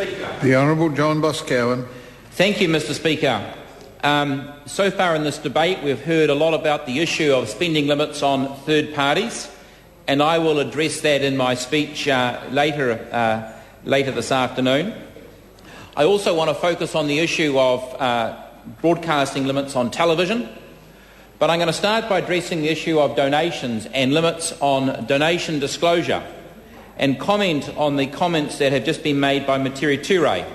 Speaker. The Honourable John Boscawen. Thank you, Mr Speaker. So far in this debate we've heard a lot about the issue of spending limits on third parties, and I will address that in my speech later this afternoon. I also want to focus on the issue of broadcasting limits on television, but I'm going to start by addressing the issue of donations and limits on donation disclosure, and comment on the comments that have just been made by Materi Ture.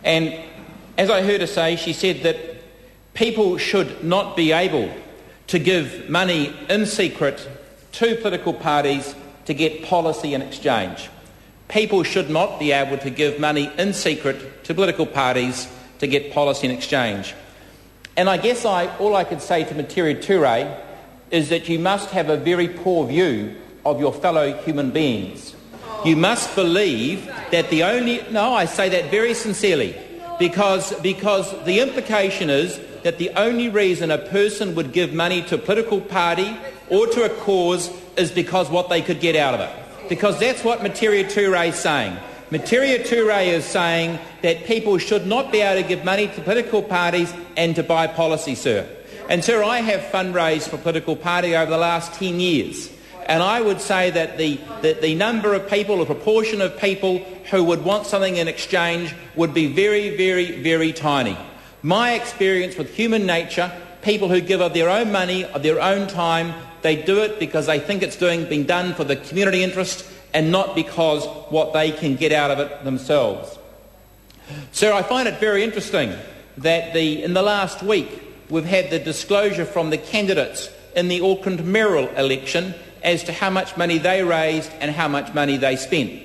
And as I heard her say, she said that people should not be able to give money in secret to political parties to get policy in exchange. People should not be able to give money in secret to political parties to get policy in exchange. And I guess all I could say to Materi Ture is that you must have a very poor view of your fellow human beings. You must believe that the only... No, I say that very sincerely, because the implication is that the only reason a person would give money to a political party or to a cause is because what they could get out of it. Because that's what Materi Ture is saying. Materi Ture is saying that people should not be able to give money to political parties and to buy policy, sir. And, sir, I have fundraised for a political party over the last 10 years. And I would say that the number of people, the proportion of people who would want something in exchange would be very, very, very tiny. My experience with human nature, people who give of their own money, of their own time, they do it because they think it's being done for the community interest and not because what they can get out of it themselves. Sir, I find it very interesting that in the last week we've had the disclosure from the candidates in the Auckland mayoral election as to how much money they raised and how much money they spent.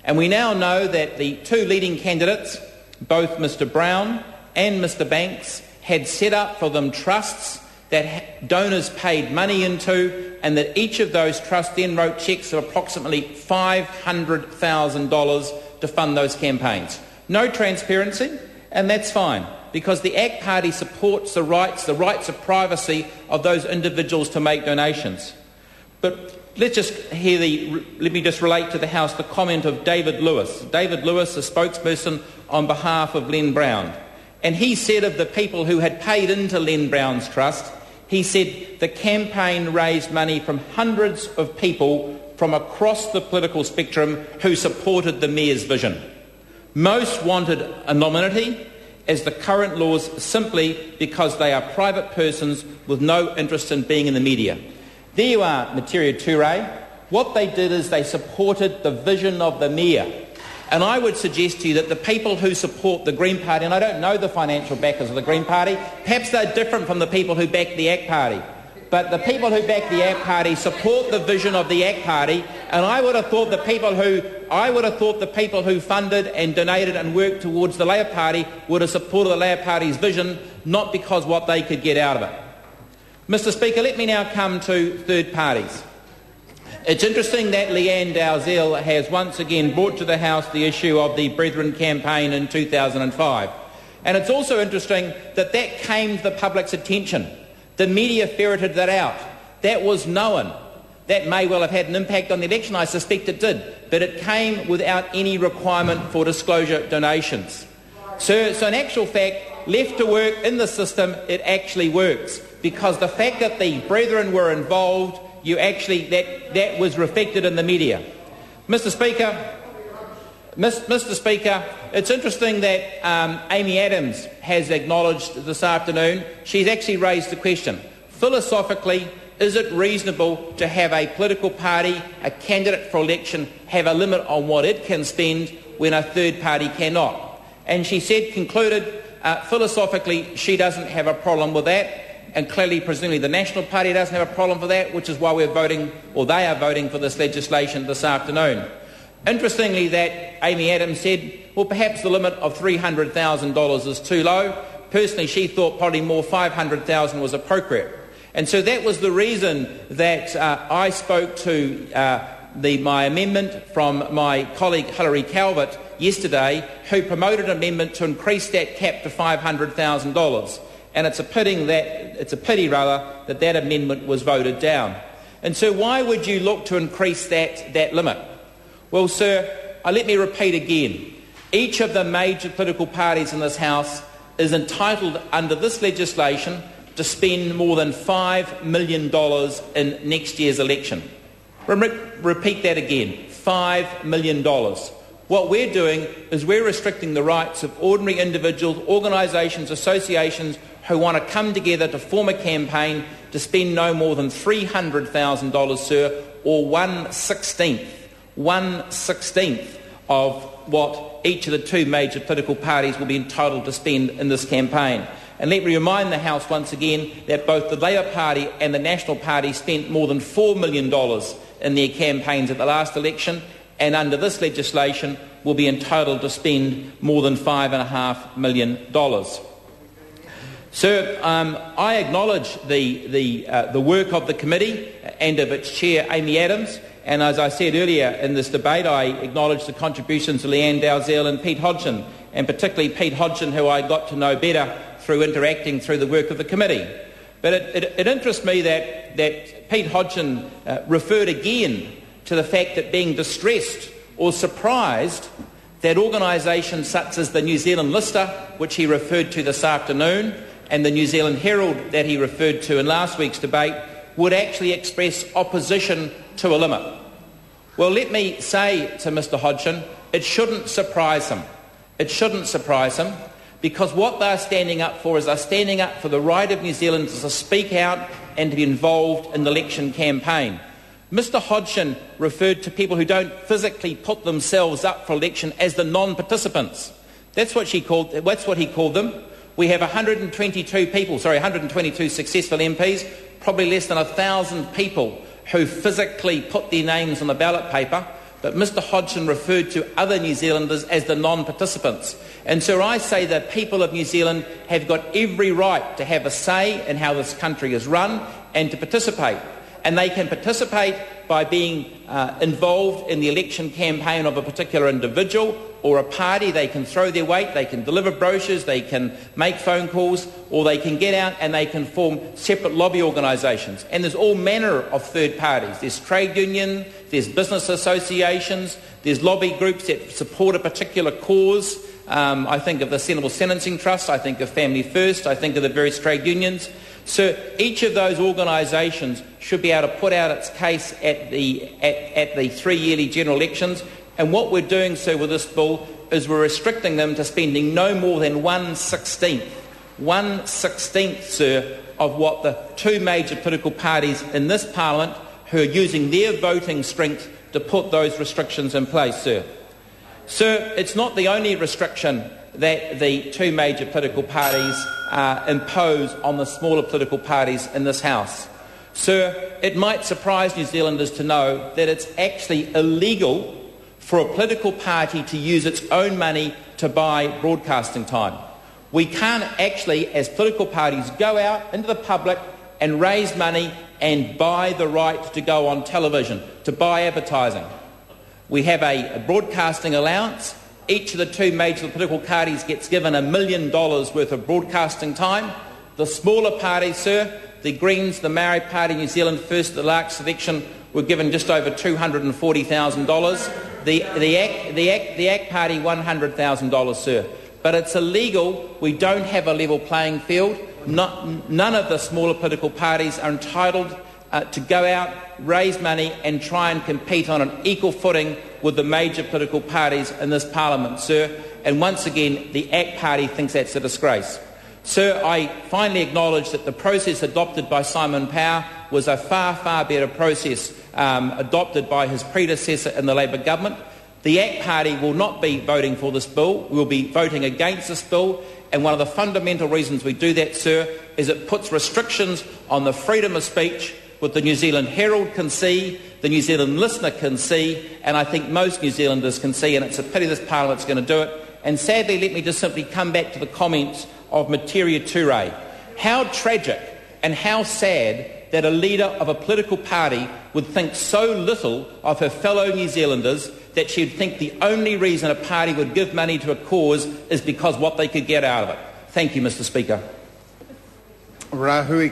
And we now know that the two leading candidates, both Mr Brown and Mr Banks, had set up for them trusts that donors paid money into, and that each of those trusts then wrote cheques of approximately $500,000 to fund those campaigns. No transparency, and that's fine, because the ACT Party supports the rights of privacy of those individuals to make donations. But let me just relate to the House the comment of David Lewis. David Lewis, a spokesperson on behalf of Len Brown. And he said of the people who had paid into Len Brown's trust, he said the campaign raised money from hundreds of people from across the political spectrum who supported the Mayor's vision. Most wanted anonymity, as the current laws, simply because they are private persons with no interest in being in the media. There you are, Materi Ture. What they did is they supported the vision of the Mayor. And I would suggest to you that the people who support the Green Party, and I don't know the financial backers of the Green Party, perhaps they're different from the people who back the ACT Party. But the people who back the ACT Party support the vision of the ACT Party, and I would have thought the people who funded and donated and worked towards the Labour Party would have supported the Labour Party's vision, not because what they could get out of it. Mr Speaker, let me now come to third parties. It's interesting that Leanne Dalzell has once again brought to the House the issue of the Brethren campaign in 2005. And it's also interesting that came to the public's attention. The media ferreted that out. That was known. That may well have had an impact on the election, I suspect it did. But it came without any requirement for disclosure donations. So in actual fact, left to work in the system, it actually works. Because the fact that the Brethren were involved, that was reflected in the media. Mr Speaker, it's interesting that Amy Adams has acknowledged this afternoon, she's actually raised the question, philosophically, is it reasonable to have a political party, a candidate for election, have a limit on what it can spend when a third party cannot? And she concluded, philosophically, she doesn't have a problem with that. And clearly, presumably, the National Party doesn't have a problem for that, which is why they are voting for this legislation this afternoon. Interestingly, that Amy Adams said, well, perhaps the limit of $300,000 is too low. Personally, she thought probably more $500,000 was appropriate. And so that was the reason that I spoke to my amendment from my colleague Hilary Calvert yesterday, who promoted an amendment to increase that cap to $500,000. And it's a pity that amendment was voted down. And so why would you look to increase that limit? Well, sir, let me repeat again. Each of the major political parties in this House is entitled under this legislation to spend more than $5 million in next year's election. Repeat that again, $5 million. What we're doing is we're restricting the rights of ordinary individuals, organisations, associations who want to come together to form a campaign to spend no more than $300,000, sir, or 1/16th of what each of the two major political parties will be entitled to spend in this campaign. And let me remind the House once again that both the Labour Party and the National Party spent more than $4 million in their campaigns at the last election, and under this legislation will be entitled to spend more than $5.5 million. Sir, I acknowledge the work of the committee and of its chair, Amy Adams, and as I said earlier in this debate, I acknowledge the contributions of Leanne Dalzell and Pete Hodgson, and particularly Pete Hodgson, who I got to know better through interacting through the work of the committee. But it interests me that Pete Hodgson referred again to the fact that being distressed or surprised that organisations such as the New Zealand Lister, which he referred to this afternoon, and the New Zealand Herald that he referred to in last week's debate, would actually express opposition to a limit. Well, let me say to Mr Hodgson, it shouldn't surprise him. It shouldn't surprise him, because what they're standing up for is they're standing up for the right of New Zealanders to speak out and to be involved in the election campaign. Mr Hodgson referred to people who don't physically put themselves up for election as the non-participants. That's what he called them. We have 122 successful MPs, probably less than 1,000 people who physically put their names on the ballot paper, but Mr Hodgson referred to other New Zealanders as the non-participants. And so I say that people of New Zealand have got every right to have a say in how this country is run and to participate. And they can participate by being involved in the election campaign of a particular individual or a party. They can throw their weight, they can deliver brochures, they can make phone calls, or they can get out and they can form separate lobby organisations. And there's all manner of third parties. There's trade unions, there's business associations, there's lobby groups that support a particular cause. I think of the Sensible Sentencing Trust, I think of Family First, I think of the various trade unions. So each of those organisations should be able to put out its case at the 3 yearly general elections. And what we're doing, sir, with this bill is we're restricting them to spending no more than 1/16th, sir, of what the two major political parties in this Parliament who are using their voting strength to put those restrictions in place, sir. Sir, it's not the only restriction that the two major political parties impose on the smaller political parties in this House. Sir, it might surprise New Zealanders to know that it's actually illegal for a political party to use its own money to buy broadcasting time. We can't actually, as political parties, go out into the public and raise money and buy the right to go on television, to buy advertising. We have a broadcasting allowance. Each of the two major political parties gets given $1 million worth of broadcasting time. The smaller parties, sir, the Greens, the Maori Party, New Zealand First, the last election, were given just over $240,000. The ACT Party, $100,000, sir. But it's illegal. We don't have a level playing field. None of the smaller political parties are entitled to go out, raise money and try and compete on an equal footing with the major political parties in this Parliament, sir. And once again, the ACT Party thinks that's a disgrace. Sir, I finally acknowledge that the process adopted by Simon Power was a far, far better process adopted by his predecessor in the Labour government. The ACT Party will not be voting for this bill. We'll be voting against this bill. And one of the fundamental reasons we do that, sir, is it puts restrictions on the freedom of speech, which the New Zealand Herald can see, the New Zealand Listener can see, and I think most New Zealanders can see, and it's a pity this Parliament's going to do it. And sadly, let me just simply come back to the comments of Materia Ture. How tragic and how sad that a leader of a political party would think so little of her fellow New Zealanders that she would think the only reason a party would give money to a cause is because what they could get out of it. Thank you, Mr Speaker. Rahui